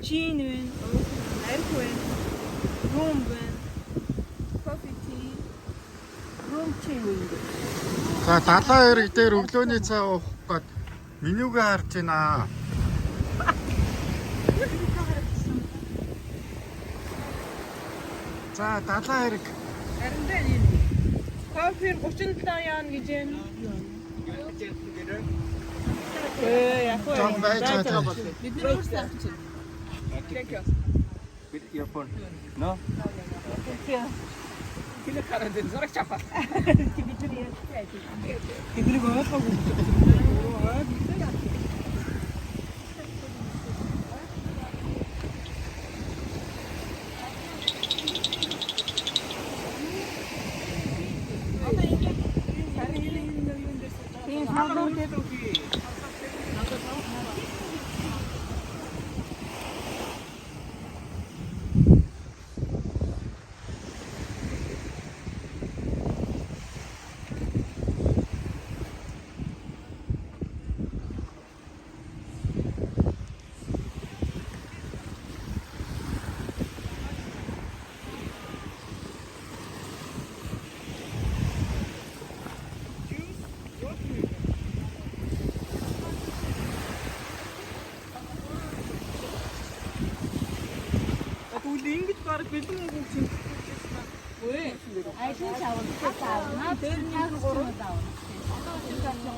Чин байна, арх байна, рум байна. Кофе tea. Рум чин байна. За 72 дээр өглөөний цай уух гээд менюгээ харж байна. За 72. Харин дээ энэ. Кофе 37 яан гэж байна. Яг Жон байж байгаа. бид нар уусан чинь. With your phone. No? Kila karantin zorak chapa. Тэднийг ойлгоогүй. Тийм хавлуу дээр ингэж бараг бэлэн үг чинь. Ой. Айшин шавал. Надад 3 давна.